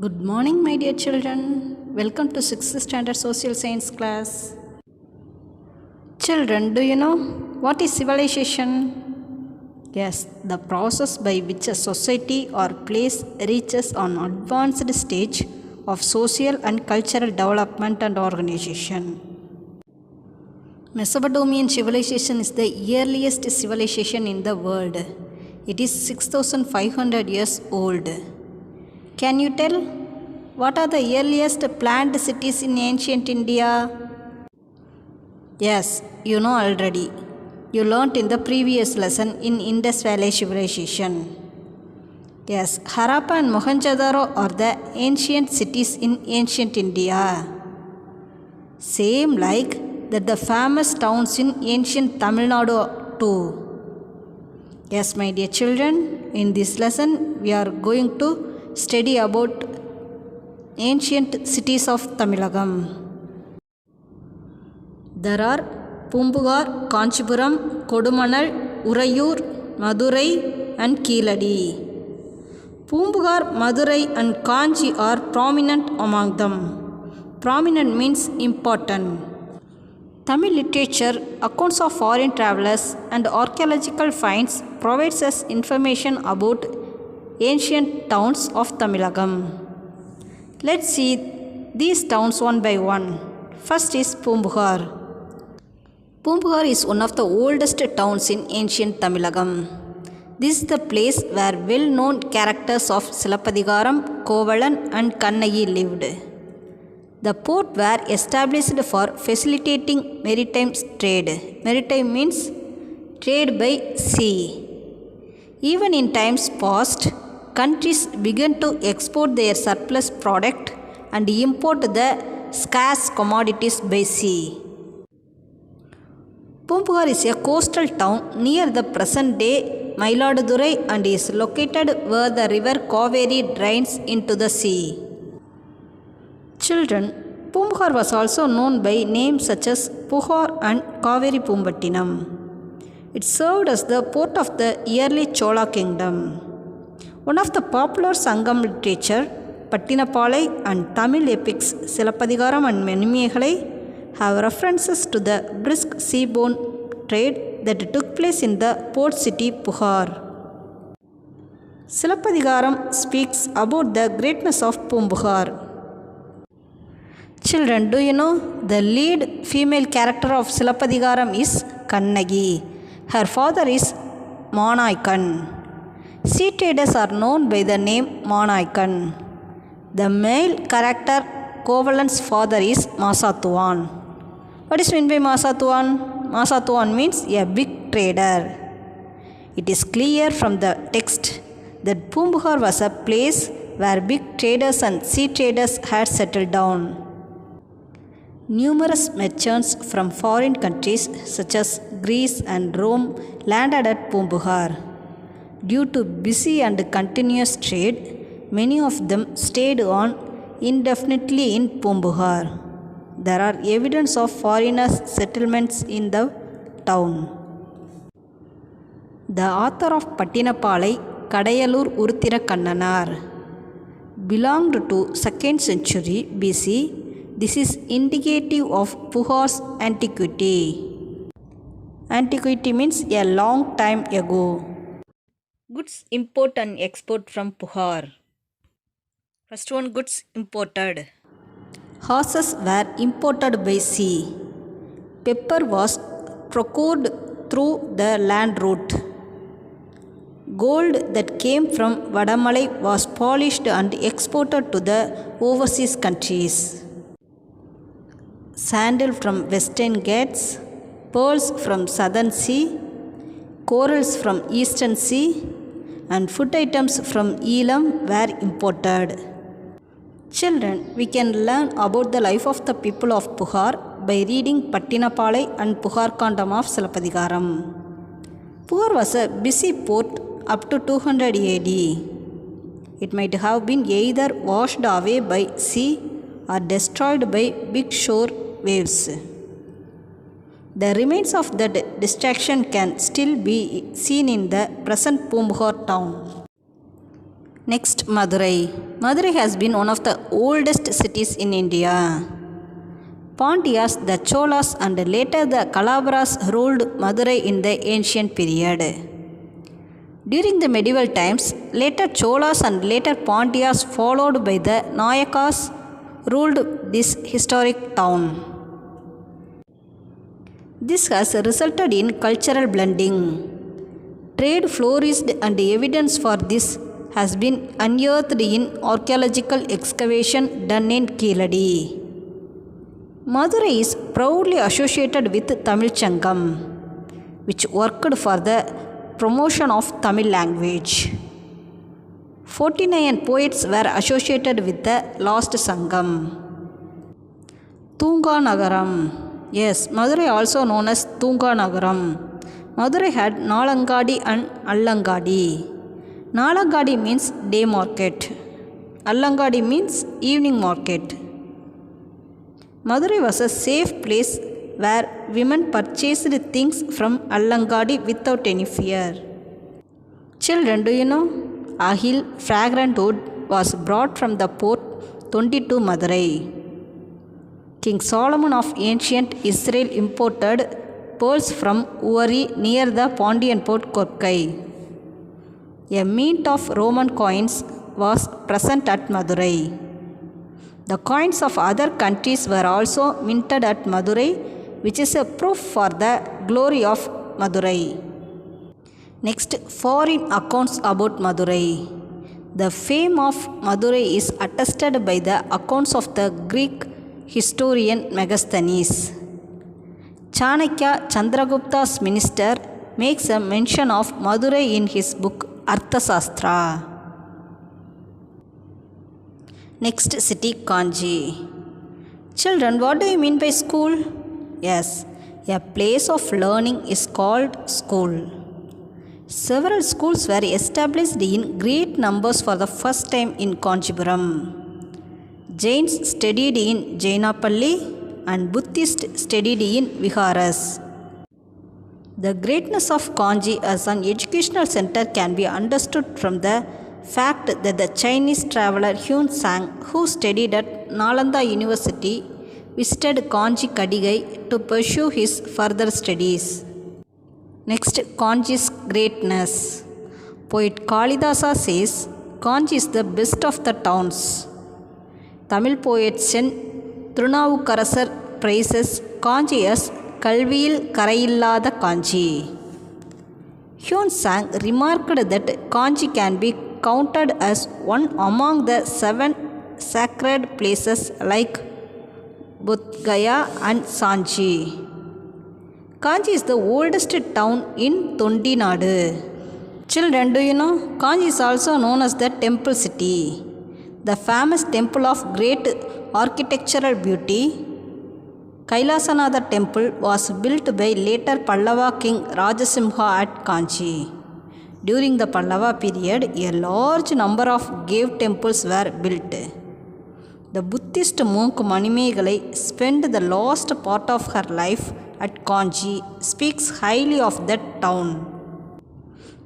Good morning, my dear children. Welcome to 6th standard social science class. Children, do you know what is civilization? Yes, the process by which a society or place reaches an advanced stage of social and cultural development and organization. Mesopotamian civilization is the earliest civilization in the world. It is 6,500 years old. Can you tell what are the earliest planned cities in ancient India? Yes, you know already. You learnt in the previous lesson in Indus Valley civilization. Yes, Harappa and Mohenjo-daro are the ancient cities in ancient India. Same like that the famous towns in ancient Tamil Nadu too. Yes, my dear children, in this lesson we are going to study about ancient cities of Tamilagam. There are Pumbugar, Kanchipuram, Kodumanal, Urayur, Madurai and Keeladi. Pumbugar, Madurai and Kanchi are prominent among them. Prominent means important. Tamil literature, accounts of foreign travelers and archaeological finds provides us information about ancient towns of Tamilagam. Let's see these towns one by one. First is Pumbugar. Pumbugar is one of the oldest towns in ancient Tamilagam. This is the place where well-known characters of Silappadigaram, Kovalan and Kannagi lived. The port were established for facilitating maritime trade. Maritime means trade by sea. Even in times past, countries began to export their surplus product and import the scarce commodities by sea. Pumbugar is a coastal town near the present-day Mayiladurai and is located where the river Kaveri drains into the sea. Children, Pumbugar was also known by names such as Puhar and Kaveri Pumbattinam. It served as the port of the early Chola kingdom. One of the popular Sangam literature, Pattinapalai and Tamil epics Silappadigaram and Manimekalai have references to the brisk seaborne trade that took place in the port city Puhar. Silappadigaram speaks about the greatness of Pumbugar. Children, do you know the lead female character of Silappadigaram is Kannagi. Her father is Manaikan. Sea traders are known by the name Manaikan. The male character Kovalan's father is Masatuan. What is meant by Masatuan? Masatuan means a big trader. It is clear from the text that Pumbugar was a place where big traders and sea traders had settled down. Numerous merchants from foreign countries such as Greece and Rome landed at Pumbugar. Due to busy and continuous trade, many of them stayed on indefinitely in Pumbugar. There are evidence of foreigners' settlements in the town. The author of Pattinapalai, Kadayalur Uruthira Kannanar, belonged to 2nd century BC. This is indicative of Puhar's antiquity. Antiquity means a long time ago. Goods import and export from Puhar. First one, goods imported. Horses were imported by sea. Pepper was procured through the land route. Gold that came from Vadamalai was polished and exported to the overseas countries. Sandal from Western Ghats, pearls from Southern Sea, corals from Eastern Sea, and food items from Elam were imported. Children, we can learn about the life of the people of Puhar by reading Pattinapalai and Puhar Kandam of Silappadigaram. Puhar was a busy port up to 200 AD. It might have been either washed away by sea or destroyed by big shore waves. The remains of the destruction can still be seen in the present Pumbugar town. Next, Madurai. Madurai has been one of the oldest cities in India. Pandyas, the Cholas and later the Kalavaras ruled Madurai in the ancient period. During the medieval times, later Cholas and later Pandyas followed by the Nayakas ruled this historic town. This has resulted in cultural blending. Trade flourished and evidence for this has been unearthed in archaeological excavation done in Keeladi. Madurai is proudly associated with Tamilagam, which worked for the promotion of Tamil language. 49 poets were associated with the last Sangam. Tunga Nagaram. Yes, Madurai also known as Tunga Nagaram. Madurai had Nalangadi and Allangadi. Nalangadi means day market. Allangadi means evening market. Madurai was a safe place where women purchased things from Allangadi without any fear. Children, do you know? Ahil, fragrant wood, was brought from the port Tondi to Madurai. King Solomon of ancient Israel imported pearls from Uri near the Pondian port Korkai. A mint of Roman coins was present at Madurai. The coins of other countries were also minted at Madurai, which is a proof for the glory of Madurai. Next, foreign accounts about Madurai. The fame of Madurai is attested by the accounts of the Greek historian Megasthenes. Chanakya, Chandragupta's minister, makes a mention of Madurai in his book Arthasastra. Next city, Kanchi. Children, what do you mean by school? Yes, a place of learning is called school. Several schools were established in great numbers for the first time in Kanchipuram. Jains studied in Jainapalli and Buddhists studied in Viharas. The greatness of Kanchi as an educational center can be understood from the fact that the Chinese traveler Huan Sang, who studied at Nalanda University, visited Kanchi Kadigai to pursue his further studies. Next, Kanchi's greatness. Poet Kalidasa says, Kanchi is the best of the towns. Tamil poet Sen Thirunavukarasar praises Kanchi as Kalviyil Karayillada Kanchi. Huan Sang remarked that Kanchi can be counted as one among the 7 sacred places like Bodh Gaya and Sanchi. Kanchi is the oldest town in Tondi Nadu. Children, do you know? Kanchi is also known as the temple city. The famous temple of great architectural beauty, Kailasanatha temple, was built by later Pallava king Rajasimha at Kanchi. During the Pallava period, a large number of cave temples were built. The Buddhist monk Manimegalai spent the last part of her life at Kanchi, speaks highly of that town.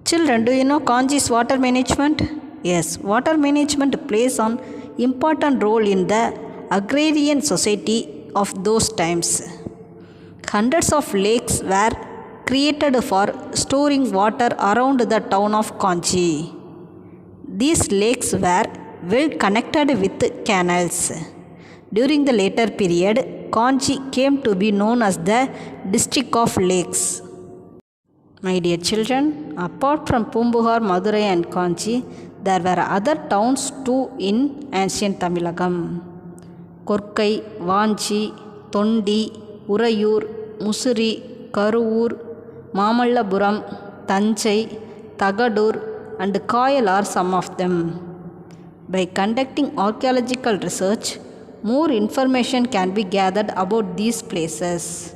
Children, do you know Kanchi's water management? Yes, water management plays an important role in the agrarian society of those times. Hundreds of lakes were created for storing water around the town of Kanchi. These lakes were well connected with canals. During the later period, Kanchi came to be known as the district of lakes. My dear children, apart from Pumbugar, Madurai and Kanchi, there were other towns too in ancient Tamilagam. Korkai, Vanchi, Tondi, Urayur, Musuri, Karuvur, Mamallapuram, Tanchai, Tagadur and Kayal are some of them. By conducting archaeological research, more information can be gathered about these places.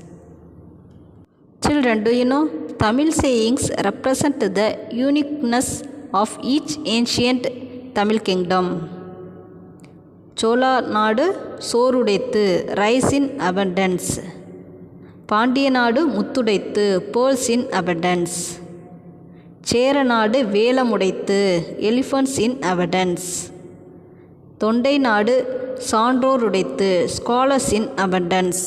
Children, do you know Tamil sayings represent the uniqueness of each ancient Tamil kingdom? Chola Nadu Sorudaithu, rice in abundance. Pandiya Nadu Muttudaithu, pearls in abundance. Cheranadu வேலமுடைத்து, elephants in abundance. தொண்டை நாடு சான்றோர் உடைத்து, scholars in abundance.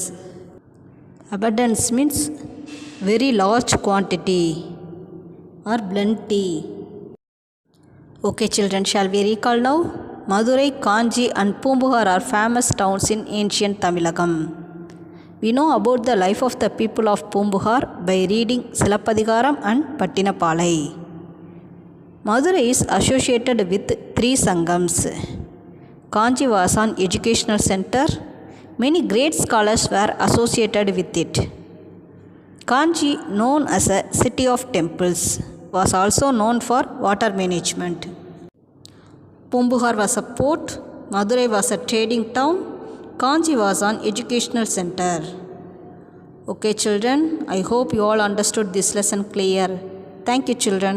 Abundance means very large quantity or plenty. Okay children, shall we recall now? Madurai, Kanchi and Pumbugar are famous towns in ancient Tamilagam. We know about the life of the people of Pumbugar by reading Silappadigaram and Pattinapalai. Madurai is associated with 3 Sangams. Kanchi was an educational center. Many great scholars were associated with it. Kanchi, known as a city of temples, was also known for water management. Pumbugar was a port, Madurai was a trading town, Kanchi was an educational center. Okay children, I hope you all understood this lesson clear. Thank you children.